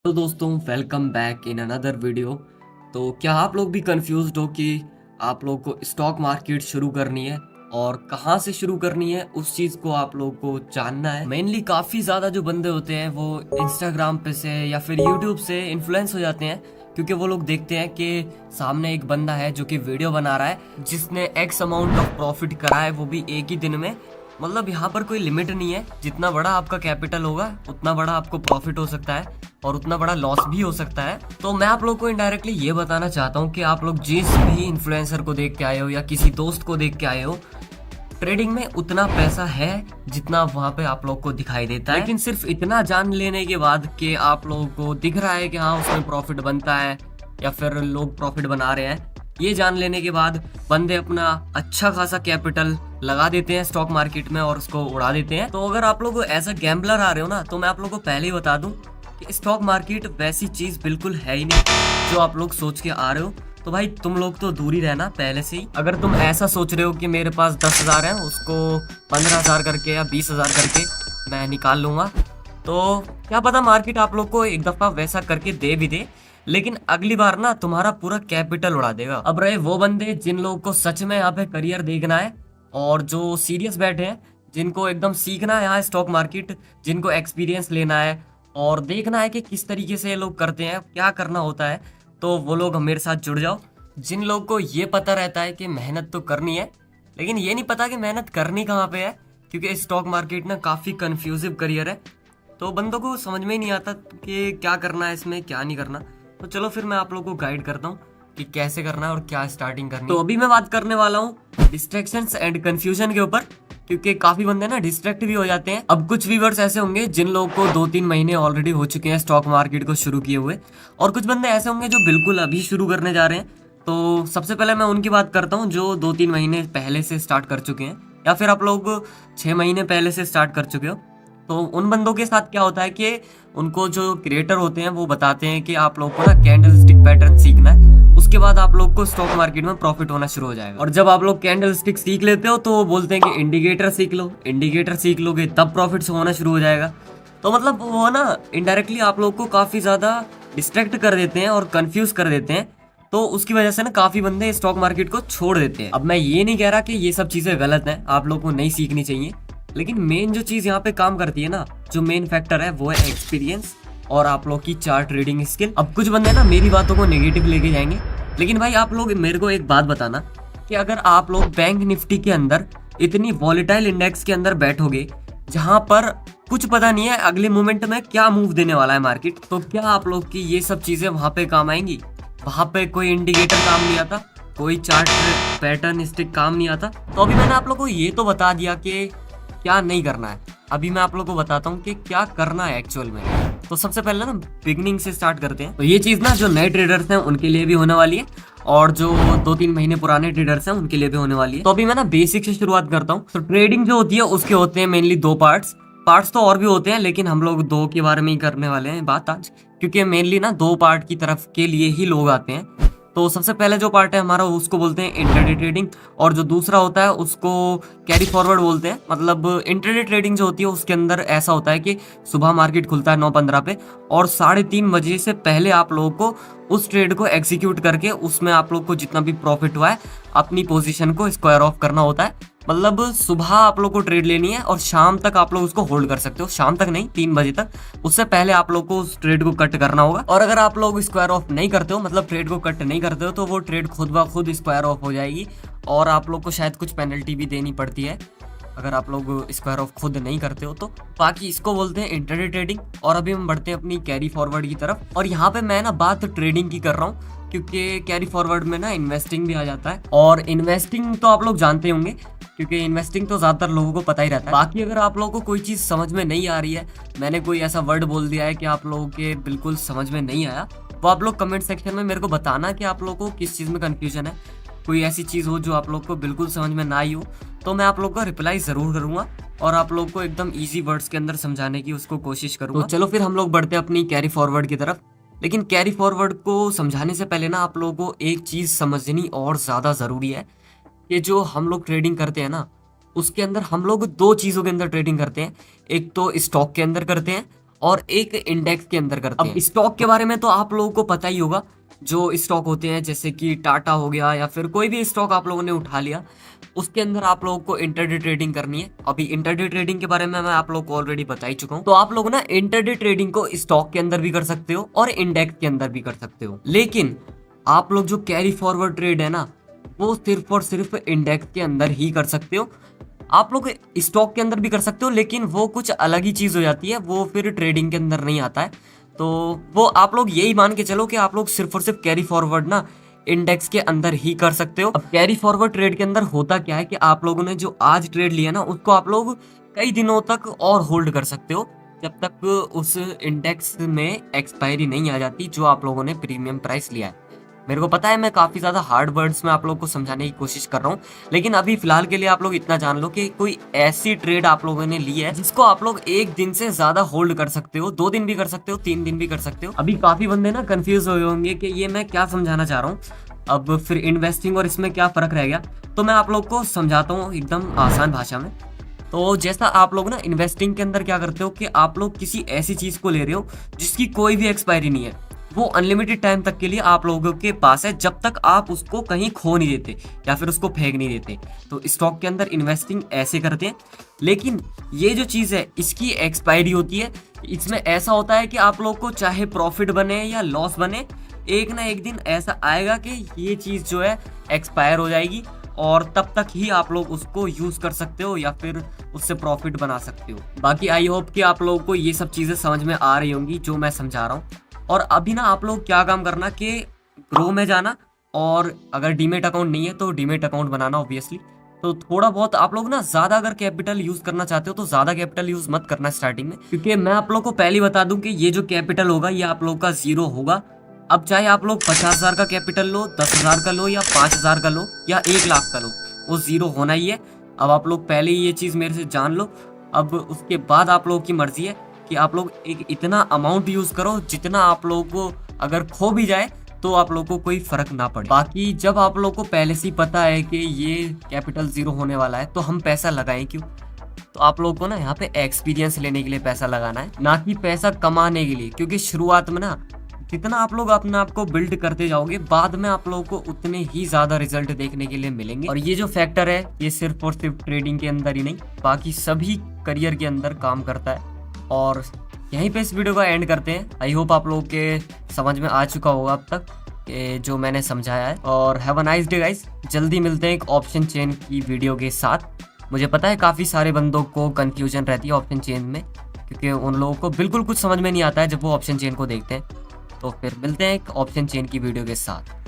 तो दोस्तों, welcome back in another video. तो क्या आप लोग भी कंफ्यूज्ड हो कि आप लोग को स्टॉक मार्केट शुरू करनी है और कहाँ से शुरू करनी है, उस चीज़ को आप लोग को जानना है। मेनली काफ़ी ज़्यादा जो बंदे होते हैं वो इंस्टाग्राम पे से या फिर यूट्यूब से इन्फ्लुएंस हो जाते हैं, क्योंकि वो लोग देखते हैं कि सामने एक बंदा है जो कि वीडियो बना रहा है जिसने एक्स अमाउंट ऑफ प्रॉफिट करा है, वो भी एक ही दिन में। मतलब यहाँ पर कोई लिमिट नहीं है, जितना बड़ा आपका कैपिटल होगा उतना बड़ा आपको प्रॉफिट हो सकता है और उतना बड़ा लॉस भी हो सकता है। तो मैं आप लोग को इनडायरेक्टली ये बताना चाहता हूँ कि आप लोग जिस भी इन्फ्लुएंसर को देख के आए हो या किसी दोस्त को देख के आए हो, ट्रेडिंग में उतना पैसा है जितना वहां पे आप लोग को दिखाई देता है। लेकिन सिर्फ इतना जान लेने के बाद कि आप लोगों को दिख रहा है कि हाँ उसमें प्रॉफिट बनता है या फिर लोग प्रॉफिट बना रहे हैं, ये जान लेने के बाद बंदे अपना अच्छा खासा कैपिटल लगा देते हैं स्टॉक मार्केट में और उसको उड़ा देते हैं। तो अगर आप लोग ऐसा गैम्बलर आ रहे हो ना, तो मैं आप लोग को पहले ही बता दूं कि स्टॉक मार्केट वैसी चीज बिल्कुल है ही नहीं जो आप लोग सोच के आ रहे हो। तो भाई तुम लोग तो दूर ही रहना पहले से ही। अगर तुम ऐसा सोच रहे हो कि मेरे पास 10,000 है, उसको 15,000 करके या 20,000 करके मैं निकाल लूंगा, तो क्या पता मार्केट आप लोग को एक दफा वैसा करके दे भी दे, लेकिन अगली बार ना तुम्हारा पूरा कैपिटल उड़ा देगा। अब रहे वो बंदे जिन लोगों को सच में यहाँ पे करियर देखना है और जो सीरियस बैठे हैं, जिनको एकदम सीखना है यहाँ स्टॉक मार्केट, जिनको एक्सपीरियंस लेना है और देखना है कि किस तरीके से ये लोग करते हैं, क्या करना होता है, तो वो लोग मेरे साथ जुड़ जाओ। जिन लोग को ये पता रहता है कि मेहनत तो करनी है, लेकिन ये नहीं पता कि मेहनत करनी कहाँ पे है, क्योंकि स्टॉक मार्केट ना काफ़ी कंफ्यूजिव करियर है, तो बंदों को समझ में ही नहीं आता कि क्या करना है इसमें, क्या नहीं करना। तो चलो फिर मैं आप लोगों को गाइड करता हूँ कि कैसे करना है और क्या स्टार्टिंग करनी है। तो अभी मैं बात करने वाला हूँ डिस्ट्रैक्शंस एंड कंफ्यूजन के ऊपर, क्योंकि काफी बंदे ना डिस्ट्रैक्ट भी हो जाते हैं। अब कुछ व्यूअर्स ऐसे होंगे जिन लोगों को 2-3 महीने ऑलरेडी हो चुके हैं स्टॉक मार्केट को शुरू किए हुए, और कुछ बंदे ऐसे होंगे जो बिल्कुल अभी शुरू करने जा रहे हैं। तो सबसे पहले मैं उनकी बात करता हूँ जो 2-3 महीने पहले से स्टार्ट कर चुके हैं, या फिर आप लोग 6 महीने पहले से स्टार्ट कर चुके हो। तो उन बंदों के साथ क्या होता है कि उनको जो क्रिएटर होते हैं वो बताते हैं कि आप लोग को ना कैंडल स्टिक पैटर्न सीखना है, उसके बाद आप लोग को स्टॉक मार्केट में प्रॉफिट होना शुरू हो जाएगा। और जब आप लोग कैंडल स्टिक सीख लेते हो तो वो बोलते हैं कि इंडिकेटर सीख लो, इंडिकेटर सीख लोगे तब प्रॉफिट होना शुरू हो जाएगा। तो मतलब वो ना इनडायरेक्टली आप लोग को काफी ज्यादा डिस्ट्रैक्ट कर देते हैं और कंफ्यूज कर देते हैं। तो उसकी वजह से ना काफी बंदे स्टॉक मार्केट को छोड़ देते हैं। अब मैं ये नहीं कह रहा कि ये सब चीजें गलत हैं, आप लोग को नहीं सीखनी चाहिए, लेकिन मेन जो चीज यहाँ पे काम करती है ना, जो मेन फैक्टर है वो है एक्सपीरियंस और आप लोग की चार्ट रीडिंग स्किल। अब कुछ बंदे ना मेरी बातों को नेगेटिव लेके जाएंगे, लेकिन भाई आप लोग मेरे को एक बात बताना कि अगर आप लोग बैंक निफ्टी के अंदर इतनी वॉलेटाइल इंडेक्स के अंदर बैठोगे जहां पर कुछ पता नहीं है अगले मोमेंट में क्या मूव देने वाला है मार्केट, तो क्या आप लोग की ये सब चीजें वहां पे काम आएंगी? वहां पे कोई इंडिकेटर काम नहीं आता, कोई चार्ट पैटर्न स्टिक काम नहीं आता। तो अभी मैंने आप लोग को ये तो बता दिया कि क्या नहीं करना है, अभी मैं आप लोगों को बताता हूँ कि क्या करना है एक्चुअल में। तो सबसे पहले ना बिगनिंग से स्टार्ट करते हैं। तो ये चीज ना जो नए ट्रेडर्स हैं उनके लिए भी होने वाली है और जो 2-3 महीने पुराने ट्रेडर्स हैं उनके लिए भी होने वाली है। तो अभी मैं ना बेसिक से शुरुआत करता हूँ। तो ट्रेडिंग जो होती है उसके होते हैं मेनली 2 पार्ट्स तो और भी होते हैं, लेकिन हम लोग 2 के बारे में ही करने वाले हैं बात आज, क्योंकि मेनली ना 2 पार्ट की तरफ के लिए ही लोग आते हैं। तो सबसे पहले जो पार्ट है हमारा उसको बोलते हैं इंट्राडे ट्रेडिंग, और जो दूसरा होता है उसको कैरी फॉरवर्ड बोलते हैं। मतलब इंट्राडे ट्रेडिंग जो होती है उसके अंदर ऐसा होता है कि सुबह मार्केट खुलता है 9:15 पे और 3:30 बजे से पहले आप लोगों को उस ट्रेड को एग्जीक्यूट करके उसमें आप लोग को जितना भी प्रॉफिट हुआ है अपनी पोजीशन को स्क्वायर ऑफ करना होता है। मतलब सुबह आप लोग को ट्रेड लेनी है और शाम तक आप लोग उसको होल्ड कर सकते हो, शाम तक नहीं 3 बजे तक, उससे पहले आप लोग को उस ट्रेड को कट करना होगा। और अगर आप लोग स्क्वायर ऑफ नहीं करते हो, मतलब ट्रेड को कट नहीं करते हो, तो वो ट्रेड खुद ब खुद स्क्वायर ऑफ हो जाएगी और आप लोग को शायद कुछ पेनल्टी भी देनी पड़ती है अगर आप लोग स्क्वायर ऑफ खुद नहीं करते हो तो। बाकी इसको बोलते हैं इंट्राडे ट्रेडिंग। और अभी हम बढ़ते हैं अपनी कैरी फॉरवर्ड की तरफ, और यहाँ पे मैं ना बात ट्रेडिंग की कर रहा हूँ क्योंकि कैरी फॉरवर्ड में ना इन्वेस्टिंग भी आ जाता है, और इन्वेस्टिंग तो आप लोग जानते होंगे क्योंकि इन्वेस्टिंग तो ज्यादातर लोगों को पता ही रहता है। बाकी अगर आप लोगों को कोई चीज समझ में नहीं आ रही है, मैंने कोई ऐसा वर्ड बोल दिया है कि आप लोगों के बिल्कुल समझ में नहीं आया, तो आप लोग कमेंट सेक्शन में मेरे को बताना कि आप लोगों को किस चीज में कंफ्यूजन है। कोई ऐसी चीज हो जो आप लोग को बिल्कुल समझ में ना आई हो, तो मैं आप लोग को रिप्लाई जरूर करूंगा और आप लोग को एकदम इजी वर्ड्स के अंदर समझाने की उसको कोशिश करूंगा। तो चलो फिर हम लोग बढ़ते हैं अपनी कैरी फॉरवर्ड की तरफ। लेकिन कैरी फॉरवर्ड को समझाने से पहले ना आप लोगों को एक चीज समझनी और ज्यादा जरूरी है कि जो हम लोग ट्रेडिंग करते हैं ना, उसके अंदर हम लोग 2 चीजों के अंदर ट्रेडिंग करते हैं। एक तो स्टॉक के अंदर करते हैं और एक इंडेक्स के अंदर करते हैं। अब स्टॉक के बारे में तो आप लोगों को पता ही होगा, जो स्टॉक होते हैं जैसे कि टाटा हो गया या फिर कोई भी स्टॉक आप लोगों ने उठा लिया, उसके अंदर आप लोगों को इंटरडे ट्रेडिंग करनी है। अभी इंटरडे ट्रेडिंग के बारे में मैं आप लोगों को ऑलरेडी बता ही चुका हूँ। तो आप लोग ना इंटरडे ट्रेडिंग को स्टॉक के अंदर भी कर सकते हो और इंडेक्स के अंदर भी कर सकते हो, लेकिन आप लोग जो कैरी फॉरवर्ड ट्रेड है ना, वो सिर्फ और सिर्फ इंडेक्स के अंदर ही कर सकते हो। आप लोग स्टॉक के अंदर भी कर सकते हो, लेकिन वो कुछ अलग ही चीज हो जाती है, वो फिर ट्रेडिंग के अंदर नहीं आता है। तो वो आप लोग यही मान के चलो कि आप लोग सिर्फ और सिर्फ कैरी फॉरवर्ड ना इंडेक्स के अंदर ही कर सकते हो। अब कैरी फॉरवर्ड ट्रेड के अंदर होता क्या है कि आप लोगों ने जो आज ट्रेड लिया ना, उसको आप लोग कई दिनों तक और होल्ड कर सकते हो, जब तक उस इंडेक्स में एक्सपायरी नहीं आ जाती जो आप लोगों ने प्रीमियम प्राइस लिया है। मेरे को पता है मैं काफी ज्यादा हार्ड वर्ड्स में आप लोगों को समझाने की कोशिश कर रहा हूँ, लेकिन अभी फिलहाल के लिए आप लोग इतना जान लो कि कोई ऐसी ट्रेड आप लोगों ने ली है जिसको आप लोग एक दिन से ज्यादा होल्ड कर सकते हो, 2 दिन भी कर सकते हो, 3 दिन भी कर सकते हो। अभी काफी बंदे ना कंफ्यूज हुए होंगे कि ये मैं क्या समझाना चाह रहा हूँ, अब फिर इन्वेस्टिंग और इसमें क्या फर्क रह गया। तो मैं आप लोग को समझाता हूँ एकदम आसान भाषा में। तो जैसा आप लोग ना इन्वेस्टिंग के अंदर क्या करते हो कि आप लोग किसी ऐसी चीज को ले रहे हो जिसकी कोई भी एक्सपायरी नहीं है, वो अनलिमिटेड टाइम तक के लिए आप लोगों के पास है, जब तक आप उसको कहीं खो नहीं देते या फिर उसको फेंक नहीं देते। तो स्टॉक के अंदर इन्वेस्टिंग ऐसे करते हैं, लेकिन ये जो चीज़ है इसकी एक्सपायरी होती है। इसमें ऐसा होता है कि आप लोग को चाहे प्रॉफिट बने या लॉस बने, एक ना एक दिन ऐसा आएगा कि ये चीज़ जो है एक्सपायर हो जाएगी, और तब तक ही आप लोग उसको यूज़ कर सकते हो या फिर उससे प्रॉफिट बना सकते हो। बाकी आई होप कि आप लोगों को ये सब चीज़ें समझ में आ रही होंगी जो मैं समझा रहा हूँ। और अभी ना आप लोग क्या काम करना कि ग्रो में जाना, और अगर डीमेट अकाउंट नहीं है तो डीमेट अकाउंट बनाना ऑब्वियसली। तो थोड़ा बहुत आप लोग ना ज़्यादा अगर कैपिटल यूज़ करना चाहते हो तो ज़्यादा कैपिटल यूज़ मत करना स्टार्टिंग में, क्योंकि मैं आप लोग को पहले ही बता दूं कि ये जो कैपिटल होगा ये आप लोग का 0 होगा। अब चाहे आप लोग 50,000 का कैपिटल लो, 10,000 का लो या 5,000 का लो या 1 लाख का लो, वो 0 होना ही है। अब आप लोग पहले ही ये चीज़ मेरे से जान लो। अब उसके बाद आप लोगों की मर्जी है कि आप लोग एक इतना अमाउंट यूज़ करो जितना आप लोगों को अगर खो भी जाए तो आप लोगों को कोई फर्क ना पड़े। बाकी जब आप लोगों को पहले से ही पता है कि ये कैपिटल 0 होने वाला है तो हम पैसा लगाएं क्यों? तो आप लोगों को ना यहाँ पे एक्सपीरियंस लेने के लिए पैसा लगाना है, ना कि पैसा कमाने के लिए। क्योंकि शुरुआत में ना जितना आप लोग अपने आप को बिल्ड करते जाओगे, बाद में आप लोगों को उतने ही ज्यादा रिजल्ट देखने के लिए मिलेंगे। और ये जो फैक्टर है ये सिर्फ और सिर्फ ट्रेडिंग के अंदर ही नहीं, बाकी सभी करियर के अंदर काम करता है। और यहीं पे इस वीडियो का एंड करते हैं। आई होप आप लोगों के समझ में आ चुका होगा अब तक कि जो मैंने समझाया है। और have a nice day guys. जल्दी मिलते हैं एक ऑप्शन चेन की वीडियो के साथ। मुझे पता है काफ़ी सारे बंदों को कन्फ्यूजन रहती है ऑप्शन चेन में, क्योंकि उन लोगों को बिल्कुल कुछ समझ में नहीं आता है जब वो ऑप्शन चेन को देखते हैं। तो फिर मिलते हैं एक ऑप्शन चेन की वीडियो के साथ।